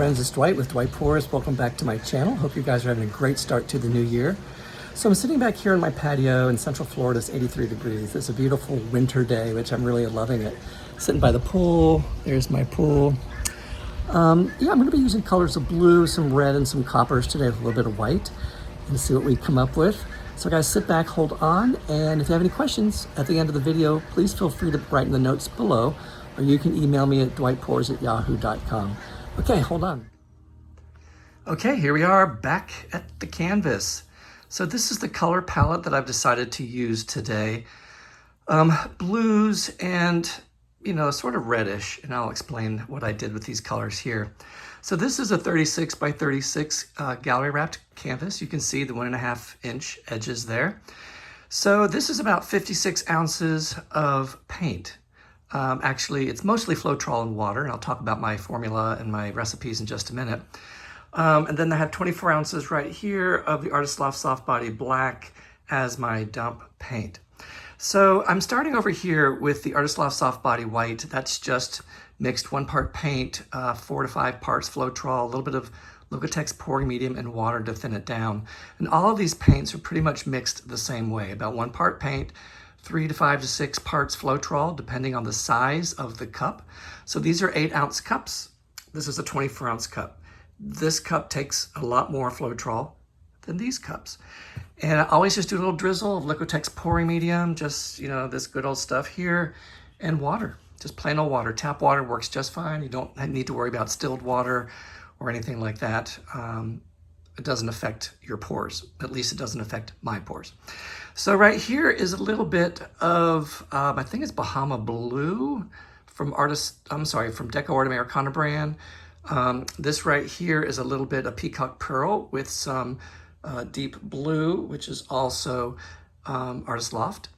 friends, it's Dwight with Dwight Pours. Welcome back to my channel. Hope you guys are having a great start to the new year. So I'm sitting back here in my patio in Central Florida. It's 83 degrees. It's a beautiful winter day, which I'm really loving it. Sitting by the pool. There's my pool. I'm going to be using colors of blue, some red, and some coppers today with a little bit of white, and see what we come up with. So guys, sit back, hold on, and if you have any questions at the end of the video, please feel free to write in the notes below, or you can email me at dwightpours@yahoo.com. Okay, hold on. Okay, here we are back at the canvas. So this is the color palette that I've decided to use today. Blues and, sort of reddish, and I'll explain what I did with these colors here. So this is a 36 by 36 gallery wrapped canvas. You can see the 1.5 inch edges there. So this is about 56 ounces of paint. Actually, it's mostly floetrol and water, and I'll talk about my formula and my recipes in just a minute. And then I have 24 ounces right here of the Artist Loft Soft Body Black as my dump paint. So I'm starting over here with the Artist Loft Soft Body White. That's just mixed 1 part paint, 4 to 5 parts floetrol, a little bit of liquitex pouring medium, and water to thin it down. And all of these paints are pretty much mixed the same way, about 1 part paint, 3 to 5 to 6 parts floetrol, depending on the size of the cup. So these are 8-ounce cups. This is a 24-ounce cup. This cup takes a lot more floetrol than these cups. And I always just do a little drizzle of liquitex pouring medium, just, this good old stuff here, and water, just plain old water. Tap water works just fine. You don't need to worry about distilled water or anything like that. It doesn't affect your pores. At least it doesn't affect my pores. So right here is a little bit of, I think it's Bahama Blue from Deco Art Americana brand. This right here is a little bit of Peacock Pearl with some deep blue, which is also Artist Loft.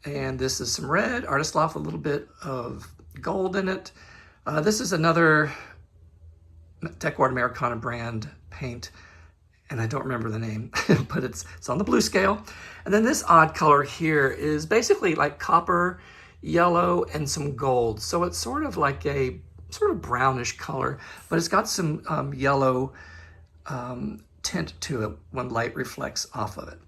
And this is some red, Artist Loft, a little bit of gold in it. This is another Deco Art Americana brand paint, and I don't remember the name, but it's on the blue scale. And then this odd color here is basically like copper, yellow, and some gold. So it's sort of like a sort of brownish color, but it's got some yellow tint to it when light reflects off of it.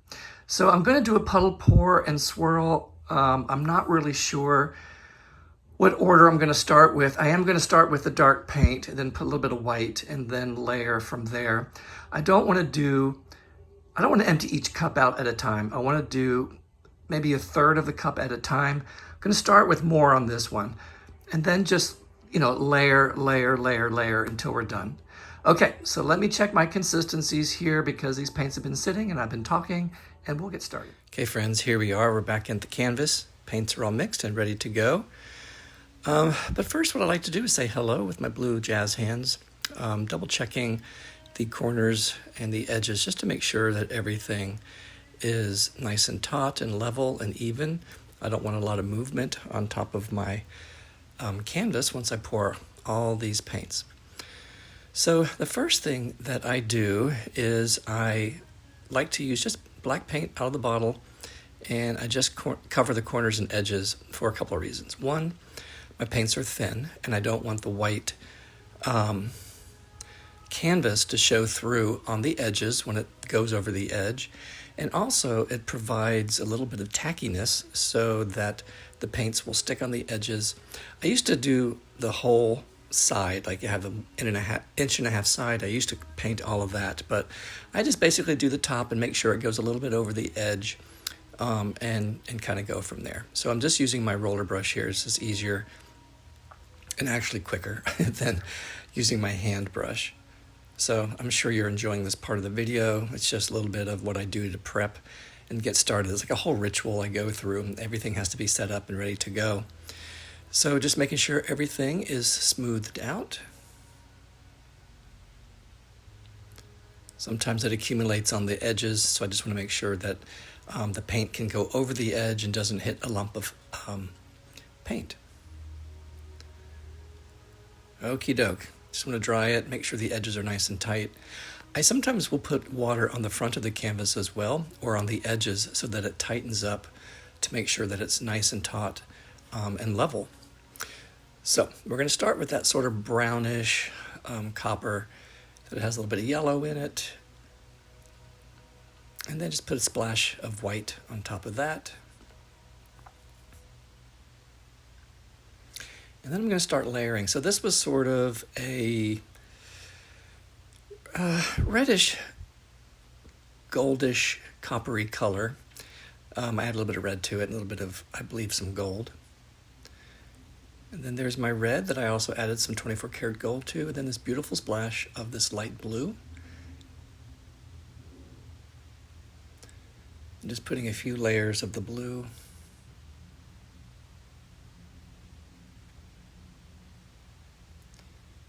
So I'm going to do a puddle, pour, and swirl. I'm not really sure what order I'm going to start with. I am going to start with the dark paint, and then put a little bit of white, and then layer from there. I don't want to empty each cup out at a time. I want to do maybe a third of the cup at a time. I'm going to start with more on this one, and then just, layer, layer, layer, layer until we're done. Okay, so let me check my consistencies here because these paints have been sitting and I've been talking, and we'll get started. Okay, friends, here we are. We're back at the canvas. Paints are all mixed and ready to go. But first, what I like to do is say hello with my blue jazz hands, double checking the corners and the edges just to make sure that everything is nice and taut and level and even. I don't want a lot of movement on top of my canvas once I pour all these paints. So the first thing that I do is I like to use just black paint out of the bottle, and I just cover the corners and edges for a couple of reasons. One, my paints are thin, and I don't want the white canvas to show through on the edges when it goes over the edge. And also it provides a little bit of tackiness so that the paints will stick on the edges. I used to do the whole side, like you have an inch and a half side. I used to paint all of that, but I just basically do the top and make sure it goes a little bit over the edge, and kind of go from there. So I'm just using my roller brush here. It's just easier and actually quicker than using my hand brush. So I'm sure you're enjoying this part of the video. It's just a little bit of what I do to prep and get started. It's like a whole ritual I go through. Everything has to be set up and ready to go. So just making sure everything is smoothed out. Sometimes it accumulates on the edges, so I just want to make sure that the paint can go over the edge and doesn't hit a lump of paint. Okie doke. Just want to dry it, make sure the edges are nice and tight. I sometimes will put water on the front of the canvas as well, or on the edges, so that it tightens up to make sure that it's nice and taut and level. So we're going to start with that sort of brownish copper But it has a little bit of yellow in it. And then just put a splash of white on top of that. And then I'm going to start layering. So this was sort of a reddish, goldish, coppery color. I add a little bit of red to it, and a little bit of, I believe, some gold. And then there's my red that I also added some 24 karat gold to, and then this beautiful splash of this light blue. I'm just putting a few layers of the blue.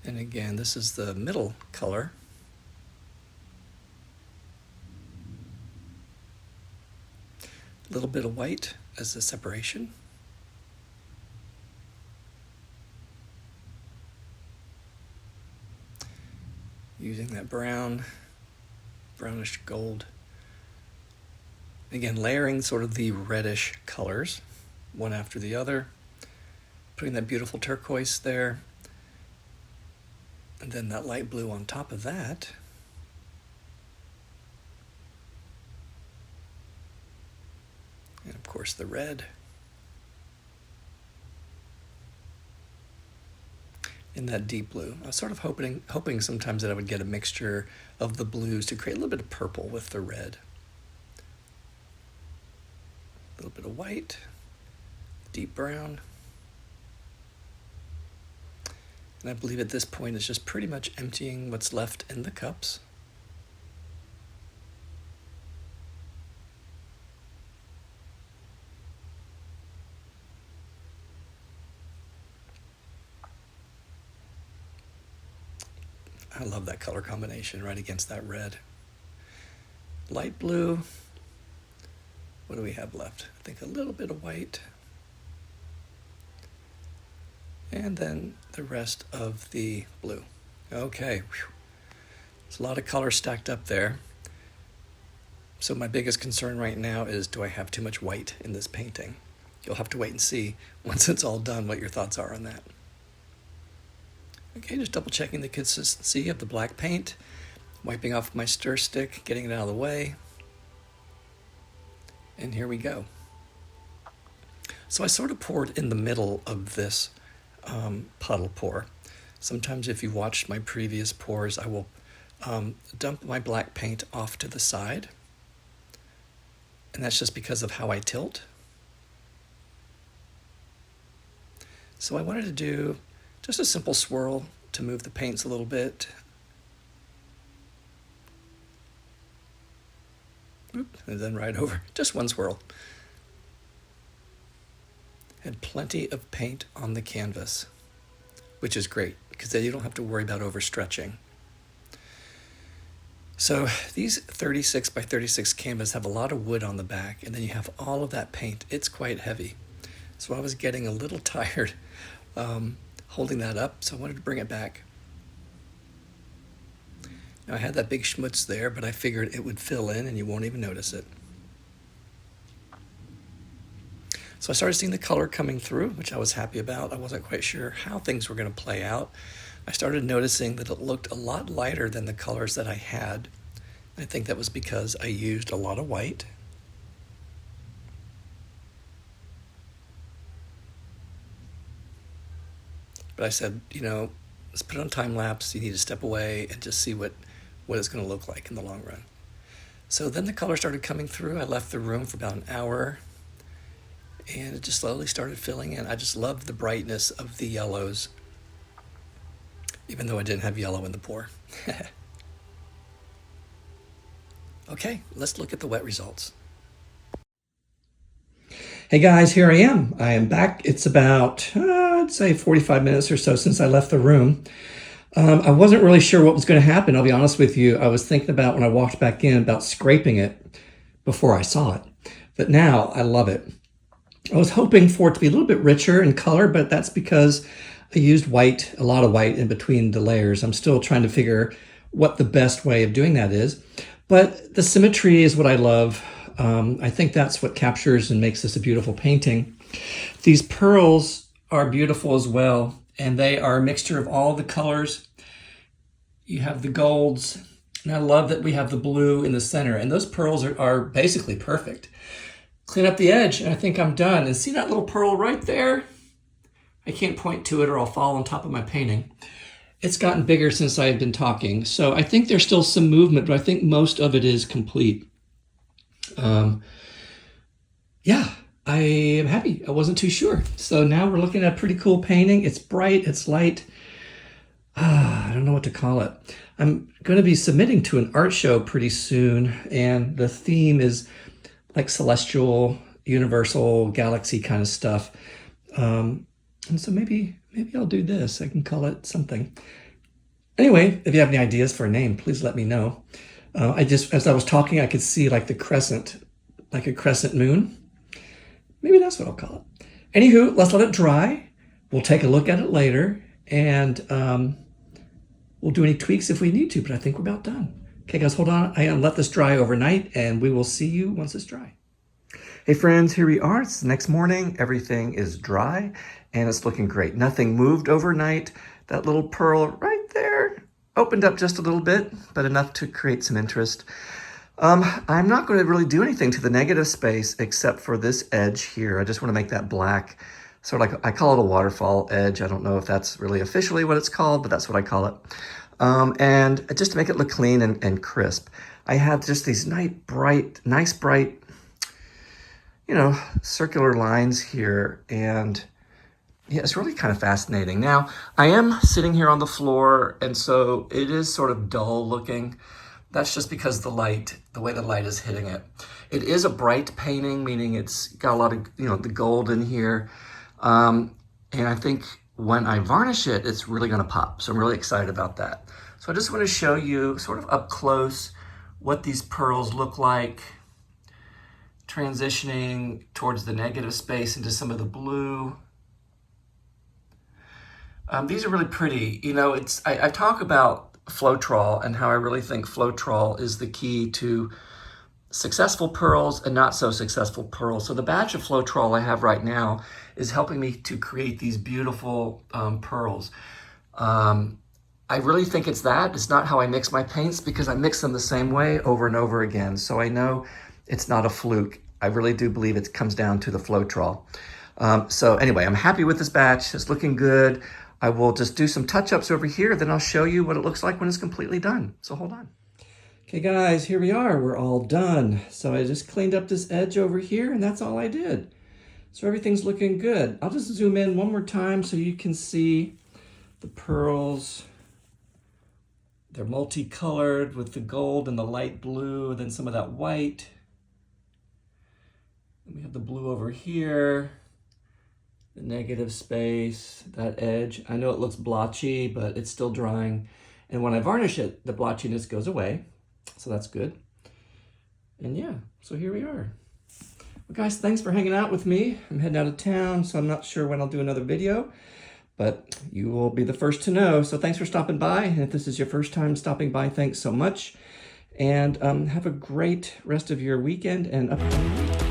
And again, this is the middle color. A little bit of white as a separation. Using that brownish gold. Again, layering sort of the reddish colors, one after the other. Putting that beautiful turquoise there. And then that light blue on top of that. And of course the red. In that deep blue. I was sort of hoping sometimes that I would get a mixture of the blues to create a little bit of purple with the red. A little bit of white, deep brown. And I believe at this point it's just pretty much emptying what's left in the cups. I love that color combination right against that red. Light blue. What do we have left? I think a little bit of white. And then the rest of the blue. Okay, whew. There's a lot of color stacked up there. So my biggest concern right now is, do I have too much white in this painting? You'll have to wait and see once it's all done what your thoughts are on that. Okay, just double checking the consistency of the black paint, wiping off my stir stick, getting it out of the way. And here we go. So I sort of poured in the middle of this puddle pour. Sometimes if you've watched my previous pours, I will dump my black paint off to the side. And that's just because of how I tilt. So I wanted to do just a simple swirl to move the paints a little bit. Oop, and then right over, just one swirl. Had plenty of paint on the canvas, which is great because then you don't have to worry about overstretching. So these 36 by 36 canvas have a lot of wood on the back, and then you have all of that paint. It's quite heavy. So I was getting a little tired holding that up, so I wanted to bring it back. Now I had that big schmutz there, but I figured it would fill in and you won't even notice it. So I started seeing the color coming through, which I was happy about. I wasn't quite sure how things were going to play out. I started noticing that it looked a lot lighter than the colors that I had. I think that was because I used a lot of white. But I said, you know, let's put it on time lapse. You need to step away and just see what it's going to look like in the long run. So then the color started coming through. I left the room for about an hour, and it just slowly started filling in. I just loved the brightness of the yellows, even though I didn't have yellow in the pour. Okay, let's look at the wet results. Hey guys, here I am. I am back. It's about, I'd say 45 minutes or so since I left the room. I wasn't really sure what was going to happen, I'll be honest with you. I was thinking about, when I walked back in, about scraping it before I saw it. But now I love it. I was hoping for it to be a little bit richer in color, but that's because I used white, a lot of white in between the layers. I'm still trying to figure what the best way of doing that is. But the symmetry is what I love. I think that's what captures and makes this a beautiful painting. These pearls are beautiful as well, and they are a mixture of all the colors. You have the golds, and I love that we have the blue in the center, and those pearls are basically perfect. Clean up the edge, and I think I'm done. And see that little pearl right there? I can't point to it or I'll fall on top of my painting. It's gotten bigger since I've been talking, so I think there's still some movement, but I think most of it is complete. Yeah, I am happy. I wasn't too sure. So now we're looking at a pretty cool painting. It's bright, it's light. I don't know what to call it. I'm going to be submitting to an art show pretty soon, and the theme is like celestial, universal, galaxy kind of stuff. And so maybe I'll do this. I can call it something. Anyway, if you have any ideas for a name, please let me know. As I was talking, I could see like the crescent, like a crescent moon. Maybe that's what I'll call it. Anywho, let's let it dry. We'll take a look at it later, and we'll do any tweaks if we need to, but I think we're about done. Okay, guys, hold on. I'm gonna let this dry overnight, and we will see you once it's dry. Hey friends, here we are. It's the next morning. Everything is dry, and it's looking great. Nothing moved overnight. That little pearl right there opened up just a little bit, but enough to create some interest. I'm not going to really do anything to the negative space except for this edge here. I just want to make that black. Sort of like, I call it a waterfall edge. I don't know if that's really officially what it's called, but that's what I call it. And just to make it look clean and crisp, I have just these nice bright, circular lines here. And yeah, it's really kind of fascinating. Now, I am sitting here on the floor, and so it is sort of dull looking. That's just because the way the light is hitting it. It is a bright painting, meaning it's got a lot of, the gold in here. And I think when I varnish it, it's really gonna pop. So I'm really excited about that. So I just wanna show you sort of up close what these pearls look like, transitioning towards the negative space into some of the blue. These are really pretty. I talk about floetrol and how I really think floetrol is the key to successful pearls and not so successful pearls. So the batch of floetrol I have right now is helping me to create these beautiful pearls. I really think it's that. It's not how I mix my paints, because I mix them the same way over and over again. So I know it's not a fluke. I really do believe it comes down to the floetrol. So anyway, I'm happy with this batch. It's looking good. I will just do some touch-ups over here, then I'll show you what it looks like when it's completely done. So hold on. Okay guys, here we are. We're all done. So I just cleaned up this edge over here, and that's all I did. So everything's looking good. I'll just zoom in one more time so you can see the pearls. They're multicolored with the gold and the light blue, then some of that white. And we have the blue over here. The negative space, that edge. I know it looks blotchy, but it's still drying. And when I varnish it, the blotchiness goes away. So that's good. And yeah, so here we are. Well, guys, thanks for hanging out with me. I'm heading out of town, so I'm not sure when I'll do another video, but you will be the first to know. So thanks for stopping by. And if this is your first time stopping by, thanks so much. And have a great rest of your weekend and upcoming week.